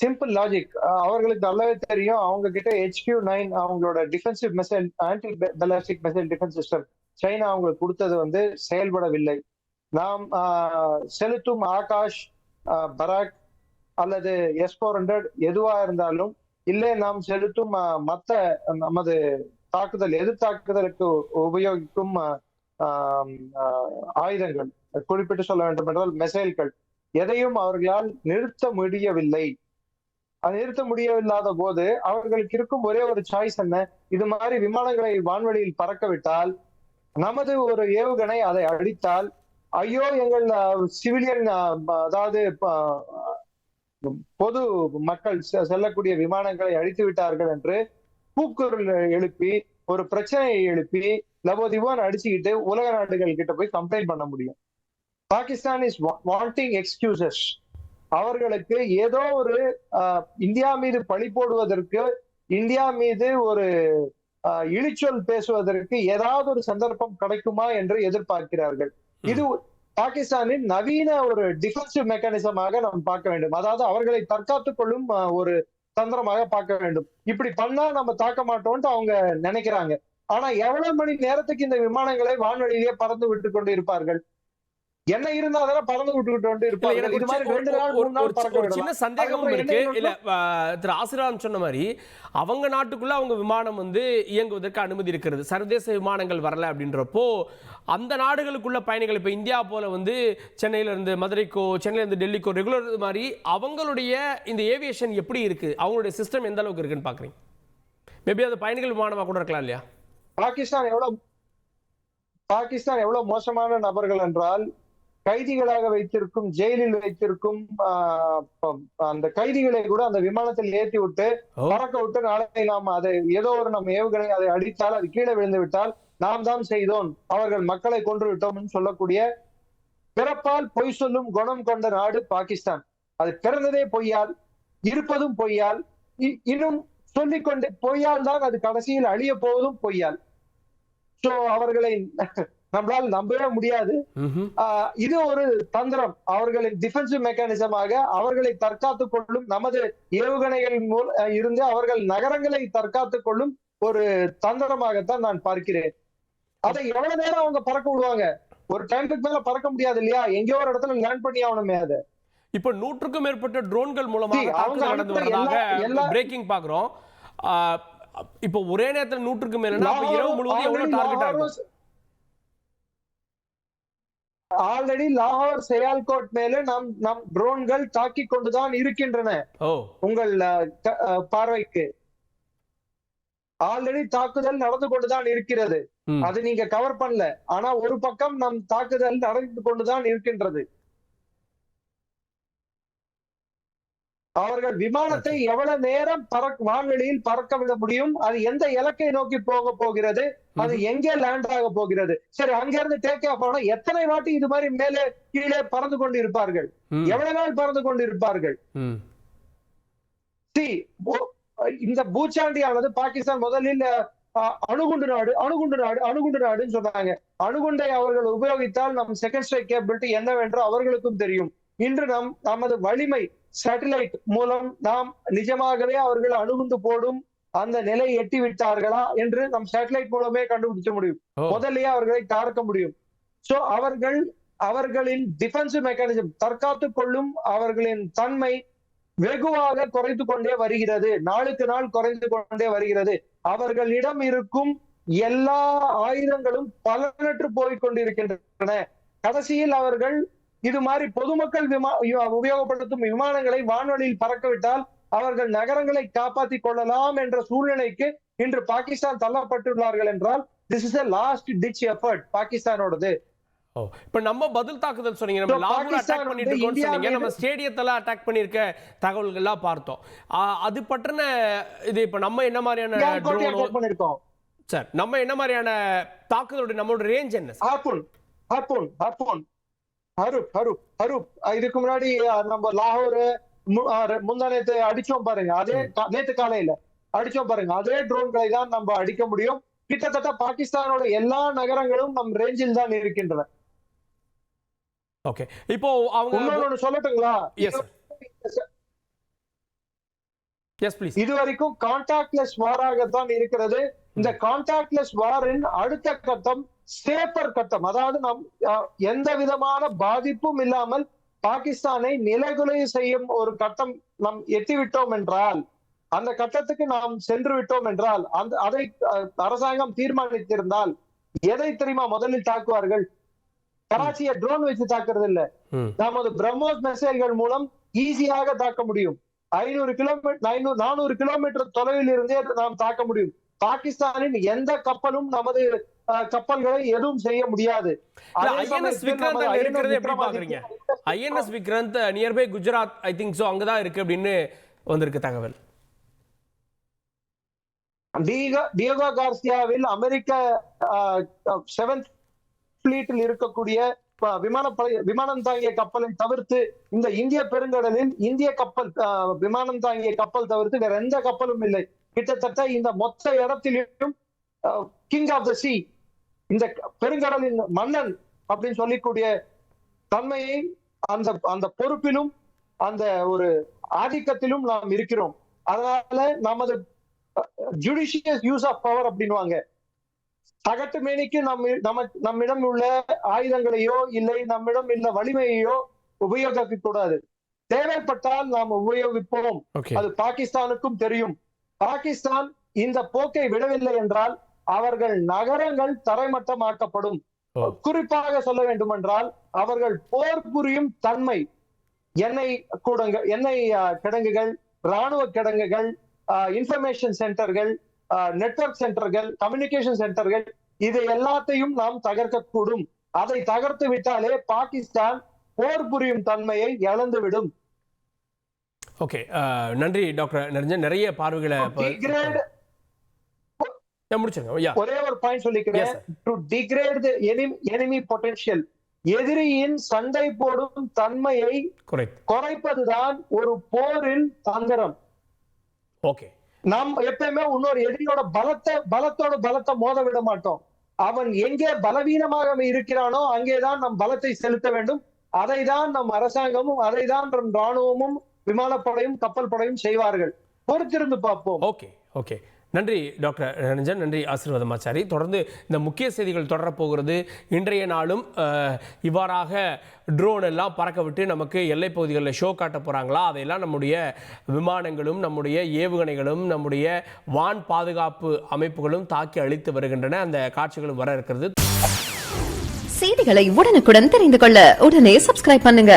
Simple logic. அவர்களுக்கு நல்லாவே தெரியும், அவங்க கிட்ட HQ-9 அவங்களோட defensive missile, anti ballistic missile defence system China அவங்களுக்கு கொடுத்தது வந்து செயல்படவில்லை. நாம் செலுத்தும் ஆகாஷ், பராக் அல்லது S-400 எதுவா இருந்தாலும், இல்லை நாம் செலுத்தும் மத்த நமது எதிர்த்தாக்குதலுக்கு உபயோகிக்கும் ஆயுதங்கள், குறிப்பிட்டு சொல்ல வேண்டும் என்றால் மிசைல்கள், எதையும் அவர்களால் நிறுத்த முடியவில்லை. நிறுத்த முடியவில்லாத போது அவர்களுக்கு இருக்கும் ஒரே ஒரு சாய்ஸ் என்ன? இது மாதிரி விமானங்களை வான்வெளியில் பறக்க விட்டால், நமது ஒரு ஏவுகணை அதை அடித்தால், ஐயோ எங்கள் சிவிலியன், அதாவது பொது மக்கள் செல்லக்கூடிய விமானங்களை அழித்து விட்டார்கள் என்று கூக்குரல் எழுப்பி, ஒரு பிரச்சனையை எழுப்பி லபோதிபோன்னு அடிச்சுக்கிட்டு உலக நாடுகள் கிட்ட போய் கம்ப்ளைண்ட் பண்ண முடியும். Pakistan is wanting excuses. அவர்களுக்கு ஏதோ ஒரு இந்தியா மீது பழி போடுவதற்கு, இந்தியா மீது ஒரு இழிச்சொல் பேசுவதற்கு ஏதாவது ஒரு சந்தர்ப்பம் கிடைக்குமா என்று எதிர்பார்க்கிறார்கள். இது பாகிஸ்தானின் நவீன ஒரு டிஃபென்சிவ் மெக்கானிசமாக நாம் பார்க்க வேண்டும். அதாவது அவர்களை தற்காத்துக் கொள்ளும் ஒரு தந்திரமாக பார்க்க வேண்டும். இப்படி பண்ணா நம்ம தாக்க மாட்டோம்னு அவங்க நினைக்கிறாங்க. ஆனா எவ்வளவு மணி நேரத்துக்கு இந்த விமானங்களை வான்வெளியிலேயே பறந்து விட்டு கொண்டு இருப்பார்கள்? என்ன இருந்தா அதெல்லாம் பறந்து விட்டு இருப்பார்கள். இது மாதிரி 2 நாள் 3 நாள் பறக்க விடலாம். சின்ன சந்தேகமும் இருக்கு. இல்ல திரு ஆசிராம் சொன்ன மாதிரி அவங்க நாட்டுக்குள்ள அவங்க விமானம் வந்து இயங்குவதற்கு அனுமதி இருக்கிறது, சர்வதேச விமானங்கள் வரல அப்படின்றப்போ அந்த நாடுகளுக்குள்ள பயணிகள் இப்ப இந்தியா போல வந்து சென்னையில இருந்து மதுரைக்கோ, சென்னையில இருந்து டெல்லிக்கோ ரெகுலர் மாதிரி அவங்களுடைய இந்த ஏவியேஷன் எப்படி இருக்கு, அவங்களுடைய சிஸ்டம் எந்த அளவுக்கு இருக்குன்னு பாக்குறீங்க? மேபி அது பயணிகள் விமானமா கூட இருக்கலாம் இல்லையா? பாகிஸ்தான் எவ்வளவு மோசமான நபர்கள் என்றால், கைதிகளாக வைத்திருக்கும், ஜெயிலில் வைத்திருக்கும் அந்த கைதிகளை கூட அந்த விமானத்தில் ஏற்றி விட்டு பறக்க விட்டு, நாளை நாம் அதை ஏதோ ஒரு நம்ம ஏவுகணை அதை அடித்தால், அது கீழே விழுந்து விட்டால் நாம் தான் செய்தோம், அவர்கள் மக்களை கொன்று விட்டோம் சொல்லக்கூடிய பிறப்பால் பொய் சொல்லும் குணம் கொண்ட நாடு பாகிஸ்தான். அது பிறந்ததே பொய்யால், இருப்பதும் பொய்யால், இன்னும் சொல்லிக்கொண்டே பொய்யால் தான் அது கடைசியில் அழிய போவதும் பொய்யால். சோ அவர்களை நம்மளால் நம்பவே முடியாது. இது ஒரு தந்திரம், அவர்களின் டிஃபென்சிவ் மெக்கானிசமாக அவர்களை தற்காத்துக் கொள்ளும், நமது ஏவுகணைகளின் இருந்து அவர்கள் நகரங்களை தற்காத்துக் கொள்ளும் ஒரு தந்திரமாகத்தான் நான் பார்க்கிறேன். அதை எவ்வளவு நேரம் அவங்க பறக்க விடுவாங்க? ஒரு டைமுக்கு மேல பறக்க முடியாது இல்லையா? எங்கேயோ ஒரு இடத்துல லேண்ட் பண்ணி ஆகணுமே. அதை இப்ப 100க்கும் மேற்பட்ட ட்ரோன்கள் மூலமாக தாக்குதல் நடந்து வருவதாக பிரேக்கிங் பாக்குறோம். இப்ப ஒரே நேரத்தில் 100க்கும் மேல இரவு முழுவதும் எவ்வளவு டார்கெட்டா இருக்கும்? ஆல்ரெடி லாகூர், சியால்கோட் மேல நம் ட்ரோன்கள் தாக்கிக் கொண்டுதான் இருக்கின்றன. உங்கள் பார்வைக்கு ஆல்ரெடி தாக்குதல் நடந்து கொண்டுதான் இருக்கிறது. அது நீங்க கவர் பண்ணல. ஆனா ஒரு பக்கம் நம் தாக்குதல் நடந்து கொண்டுதான் இருக்கின்றது. அவர்கள் விமானத்தை எவ்வளவு நேரம் வான்வெளியில் பறக்க விட முடியும்? அது எந்த இலக்கை நோக்கி போக போகிறது? அது எங்கே லேண்ட் ஆக போகிறது? சரி, அங்க இருந்து டேக் ஆஃப் ஆனா எத்தனை வாட்டி இது மாதிரி மேலே கீழே பறந்து கொண்டு இருப்பார்கள்? எவ்வளவு நாள் பறந்து கொண்டு இருப்பார்கள்? இந்த பூச்சாண்டியானது பாகிஸ்தான் முதலில் அணுகுண்டு நாடு, அணுகுண்டு நாடு, அணுகுண்டு நாடுன்னு சொன்னாங்க. அணுகுண்டை அவர்கள் உபயோகித்தால் நம் செகண்ட் ஸ்ட்ரைக் கேபிலிட்டி என்னவென்று அவர்களுக்கும் தெரியும். இன்று நமது வலிமை சேட்டலைட் மூலம் நாம் நிஜமாகவே அவர்கள் அணுகுண்டு போடும் அந்த நிலை எட்டி விட்டார்களா என்று நம் சேட்டலைட் மூலமே கண்டுபிடிக்க முடியும். முதல்லயே அவர்களை தாக்க முடியும். சோ அவர்களின் டிஃபென்சிவ் மெக்கானிசம், தற்காத்துக் கொள்ளும் அவர்களின் தன்மை வெகுவாக குறைந்து கொண்டே வருகிறது. நாளுக்கு நாள் குறைந்து கொண்டே வருகிறது. அவர்களிடம் இருக்கும் எல்லா ஆயுதங்களும் பலனற்று போய்கொண்டிருக்கின்றன. கடைசியில் அவர்கள் இது மாதிரி பொதுமக்கள் உபயோகப்படுத்தும் விமானங்களை வான்வெளியில் பறக்கவிட்டால் அவர்கள் நகரங்களை காப்பாற்றிக் கொள்ளலாம் என்ற சூழ்நிலைக்கு இன்று பாகிஸ்தான் தள்ளப்பட்டுள்ளார்கள் என்றால், this is a last ditch effort பாகிஸ்தானோடது. இப்ப நம்ம பதில் தாக்குதல் சொன்னீங்க, நம்ம லாகூர் அட்டாக் பண்ணிட்டு இருக்கோம்னு சொன்னீங்க, நம்ம ஸ்டேடியத்துல அட்டாக் பண்ணிருக்க தகவல்கள் எல்லாம் பார்த்தோம். அது பற்றின இது இப்ப நம்ம என்ன மாதிரியான பண்ணிருக்கோம் சார்? நம்ம என்ன மாதிரியான தாக்குதலோட நம்மளோட ரேஞ்ச் என்ன? ஹரூப் இதுக்கு முன்னாடி நம்ம லாகூர் முந்தானேத்து அடிச்சோம் பாருங்க, அதே நேத்து காலையில அடிச்சோம் பாருங்க, அதே ட்ரோன்களை தான் நம்ம அடிக்க முடியும். கிட்டத்தட்ட பாகிஸ்தானோட எல்லா நகரங்களும் நம் ரேஞ்சில் தான் இருக்கின்றன. ஓகே, இப்போ அவங்க சொல்லட்டுங்களா? Yes please. இதுவரைக்கும் கான்டாக்ட்லெஸ் வாராகத்தான் இருக்கிறது. இந்த கான்டாக்ட்லெஸ் வாரின் அடுத்த கட்டம் சேஃபர் கட்டம். அதாவது நாம் எந்த விதமான பாதிப்பும் இல்லாமல் பாகிஸ்தானை நிலைகுலை செய்யும் ஒரு கட்டம் நாம் எட்டிவிட்டோம் என்றால், அந்த கட்டத்துக்கு நாம் சென்று விட்டோம் என்றால், அதை அரசாங்கம் தீர்மானித்திருந்தால் எதை தெரியுமா முதலில் தாக்குவார்கள்? கராச்சியை ட்ரோன் வச்சு தாக்குறது இல்ல, நமது பிரம்மோஸ் மிசைல்கள் மூலம் ஈஸியாக தாக்க முடியும். 500 கிலோமீட்டர் 400 கிலோமீட்டர் தொலைவில் இருந்தே நாம் தாக்க முடியும். பாகிஸ்தானின் எந்த கப்பலும் நமது கப்பல்களை எதுவும் செய்ய முடியாது. ஐஎன்எஸ் விக்ராந்த் இருக்கிறது எப்படி பாக்குறீங்க? INS Vikrant nearby Gujarat I think so அங்கதான் இருக்கு அப்படின்னு வந்திருக்கு தகவல். டியோகோ கார்சியாவில் அமெரிக்க 7th ஃபிளீட்டில் இருக்கக்கூடிய விமானம் தாங்கிய கப்பலை தவிர்த்து இந்த இந்திய பெருங்கடலில் இந்திய கப்பல் விமானம் தாங்கிய கப்பல் தவிர்த்து வேற எந்த கப்பலும் இல்லை. கிட்டத்தட்ட இந்த மொத்த இடத்திலும் கிங் ஆஃப் த சி, இந்த பெருங்கடலின் மன்னன் அப்படின்னு சொல்லிக்கூடிய தன்மையை அந்த பொறுப்பிலும் அந்த ஒரு ஆதிக்கத்திலும் நாம் இருக்கிறோம். அதனால நமது ஜுடிஷியஸ் யூஸ் ஆஃப் பவர் அப்படின்வாங்க. சகட்டு மேனிக்கு நம்மிடம் உள்ள ஆயுதங்களையோ இல்லை நம்மிடம் உள்ள வலிமையையோ உபயோகிக்க கூடாது. தேவைப்பட்டால் நாம் உபயோகிப்போம். அது பாகிஸ்தானுக்கும் தெரியும். பாகிஸ்தான் இந்த போக்கை விடவில்லை என்றால் அவர்கள் நகரங்கள் தரைமட்டமாக்கப்படும். குறிப்பாக சொல்ல வேண்டுமென்றால் அவர்கள் போர் புரியும் தன்மை, எண்ணெய் கிடங்குகள், ராணுவ கிடங்குகள், இன்ஃபர்மேஷன் சென்டர்கள், நெட்வொர்க் சென்டர்கள், கம்யூனிகேஷன் சென்டர்கள், இது எல்லாத்தையும் நாம் தகர்க்கக்கூடும். அதை தகர்த்து விட்டாலே பாகிஸ்தான் போர் புரியும் தன்மையை இழந்துவிடும். ஓகே, நன்றி டாக்டர் நிரஞ்சன். நிறைய பார்வைகளை முடிச்சிருங்க. ஒரே ஒரு பாயிண்ட் சொல்லிக்கிறேன். To degrade the enemy potential, எதிரியின் சண்டை போடும் தன்மையை குறைப்பதுதான் ஒரு போரின் தந்திரம். ஓகே, நாம் எப்பயுமே இன்னொரு எதிரியோட பலத்தை மோத விட மாட்டோம். அவன் எங்கே பலவீனமாக இருக்கிறானோ அங்கேதான் நம் பலத்தை செலுத்த வேண்டும். அதை தான் நம் அரசாங்கமும் அதை தான் ராணுவமும் விமானப்படையும் கப்பல் படையும் செய்வார்கள். பொறுத்திருந்து பார்ப்போம். ஓகே ஓகே, நன்றி டாக்டர் நிரஞ்சன், நன்றி ஆசீர்வாதமாச்சாரி. தொடர்ந்து இந்த முக்கிய செய்திகள் தொடரப்போகிறது. இன்றைய நாளும் இவ்வாறாக ட்ரோன் எல்லாம் பறக்க விட்டு நமக்கு எல்லை பகுதிகளில் ஷோ காட்ட போகிறாங்களா, அதையெல்லாம் நம்முடைய விமானங்களும் நம்முடைய ஏவுகணைகளும் நம்முடைய வான் பாதுகாப்பு அமைப்புகளும் தாக்கி அழித்து வருகின்றன. அந்த காட்சிகளும் வர இருக்கிறது. செய்திகளை உடனுக்குடன் தெரிந்து கொள்ள உடனே சப்ஸ்கிரைப் பண்ணுங்க.